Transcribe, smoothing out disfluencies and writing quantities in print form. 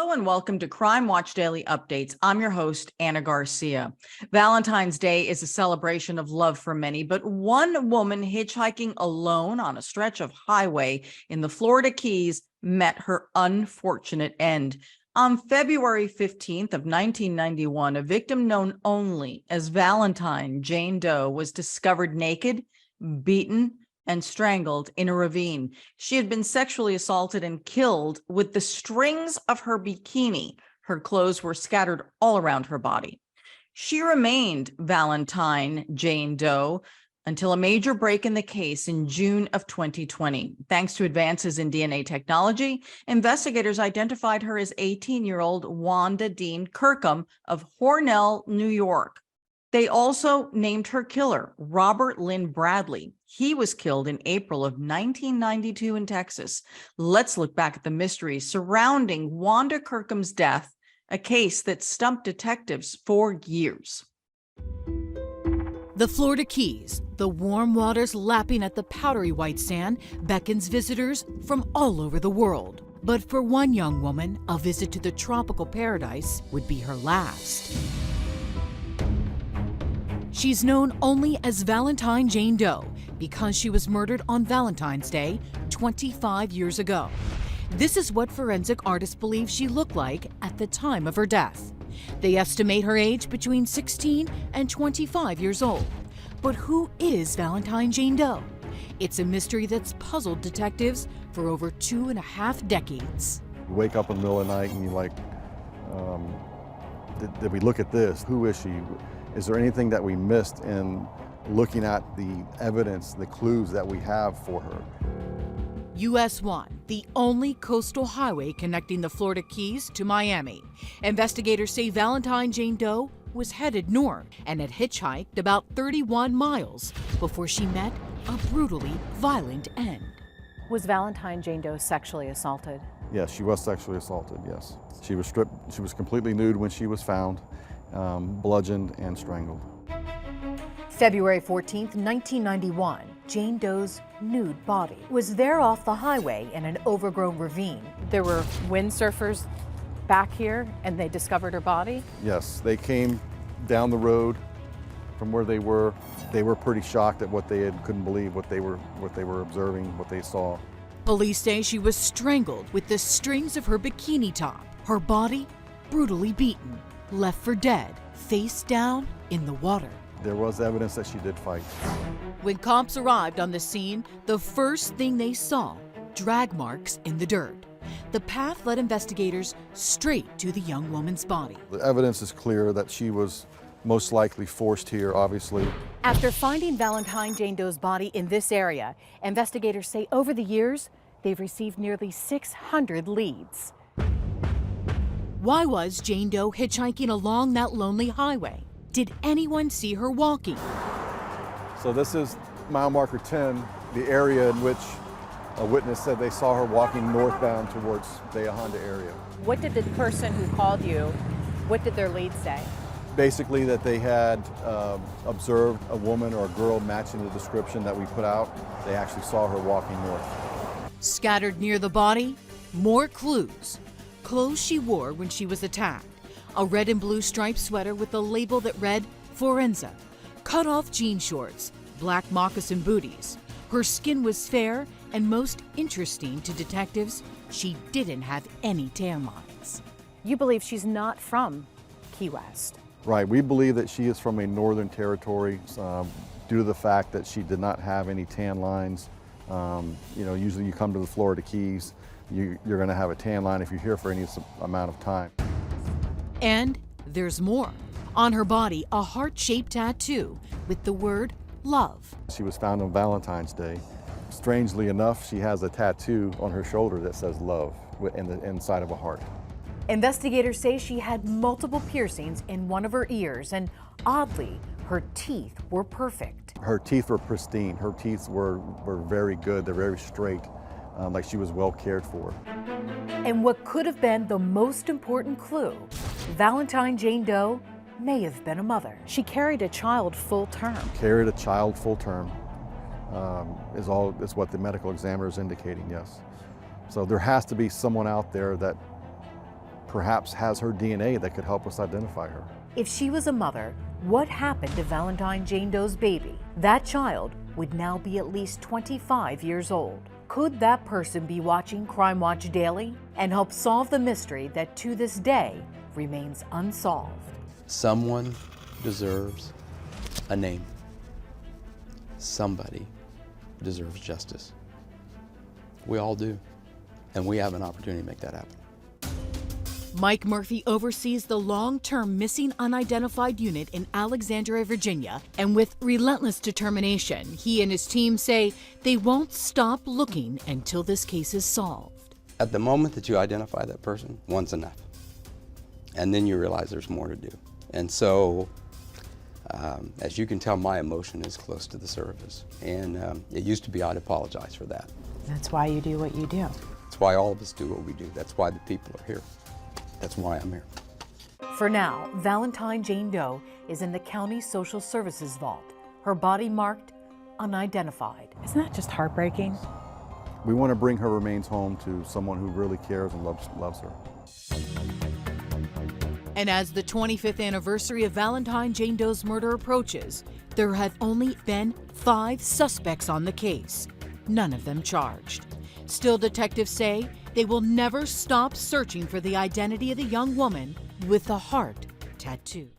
Hello and welcome to Crime Watch Daily Updates. I'm your host, Anna Garcia. Valentine's Day is a celebration of love for many, but one woman hitchhiking alone on a stretch of highway in the Florida Keys met her unfortunate end. On February 15th of 1991, a victim known only as Valentine Jane Doe was discovered naked, beaten, and strangled in a ravine. She had been sexually assaulted and killed with the strings of her bikini. Her clothes were scattered all around her body. She remained Valentine Jane Doe until a major break in the case in June of 2020. Thanks to advances in DNA technology, investigators identified her as 18-year-old Wanda Deann Kirkum of Hornell, New York. They also named her killer, Robert Lynn Bradley. He was killed in April of 1992 in Texas. Let's look back at the mysteries surrounding Wanda Kirkum's death, a case that stumped detectives for years. The Florida Keys, the warm waters lapping at the powdery white sand, beckons visitors from all over the world. But for one young woman, a visit to the tropical paradise would be her last. She's known only as Valentine Jane Doe because she was murdered on Valentine's Day 25 years ago. This is what forensic artists believe she looked like at the time of her death. They estimate her age between 16 and 25 years old. But who is Valentine Jane Doe? It's a mystery that's puzzled detectives for over 2.5 decades. You wake up in the middle of the night and you're like, did we look at this? Who is she? Is there anything that we missed in looking at the evidence, the clues that we have for her? US 1, the only coastal highway connecting the Florida Keys to Miami. Investigators say Valentine Jane Doe was headed north and had hitchhiked about 31 miles before she met a brutally violent end. Was Valentine Jane Doe sexually assaulted? Yes, she was sexually assaulted, yes. She was stripped, she was completely nude when she was found, bludgeoned and strangled. February 14th, 1991, Jane Doe's nude body was there off the highway in an overgrown ravine. There were windsurfers back here and they discovered her body? Yes, they came down the road from where they were. They were pretty shocked at what they had, couldn't believe what they were observing, what they saw. Police say she was strangled with the strings of her bikini top, her body brutally beaten, left for dead, face down in the water. There was evidence that she did fight. When cops arrived on the scene, the first thing they saw, drag marks in the dirt. The path led investigators straight to the young woman's body. The evidence is clear that she was most likely forced here, obviously. After finding Valentine Jane Doe's body in this area, investigators say over the years, they've received nearly 600 leads. Why was Jane Doe hitchhiking along that lonely highway? Did anyone see her walking? So this is mile marker 10, the area in which a witness said they saw her walking northbound towards the Honda area. What did the person who called you, what did their lead say? Basically that they had observed a woman or a girl matching the description that we put out. They actually saw her walking north. Scattered near the body, more clues. Clothes she wore when she was attacked. A red and blue striped sweater with a label that read Forenza. Cut-off jean shorts, black moccasin booties. Her skin was fair, and most interesting to detectives, she didn't have any tan lines. You believe she's not from Key West? Right, we believe that she is from a northern territory due to the fact that she did not have any tan lines. Usually you come to the Florida Keys, you're going to have a tan line if you're here for any amount of time. And there's more. On her body, a heart-shaped tattoo with the word love. She was found on Valentine's Day. Strangely enough, she has a tattoo on her shoulder that says love in the inside of a heart. Investigators say she had multiple piercings in one of her ears, and oddly, her teeth were perfect. Her teeth were pristine. Her teeth were very good. They're very straight, like she was well cared for. And what could have been the most important clue, Valentine Jane Doe may have been a mother. She carried a child full term. Carried a child full term is what the medical examiner is indicating, yes. So there has to be someone out there that perhaps has her DNA that could help us identify her. If she was a mother, what happened to Valentine Jane Doe's baby? That child would now be at least 25 years old. Could that person be watching Crime Watch Daily and help solve the mystery that to this day remains unsolved? Someone deserves a name. Somebody deserves justice. We all do, and we have an opportunity to make that happen. Mike Murphy oversees the long-term missing unidentified unit in Alexandria, Virginia, and with relentless determination, he and his team say they won't stop looking until this case is solved. At the moment that you identify that person, one's enough. And then you realize there's more to do. And so, as you can tell, my emotion is close to the surface. And it used to be I'd apologize for that. That's why you do what you do. That's why all of us do what we do. That's why the people are here. That's why I'm here. For now, Valentine Jane Doe is in the county social services vault, her body marked unidentified. Isn't that just heartbreaking? We want to bring her remains home to someone who really cares and loves her. And as the 25th anniversary of Valentine Jane Doe's murder approaches, there have only been 5 suspects on the case, none of them charged. Still, detectives say they will never stop searching for the identity of the young woman with the heart tattoo.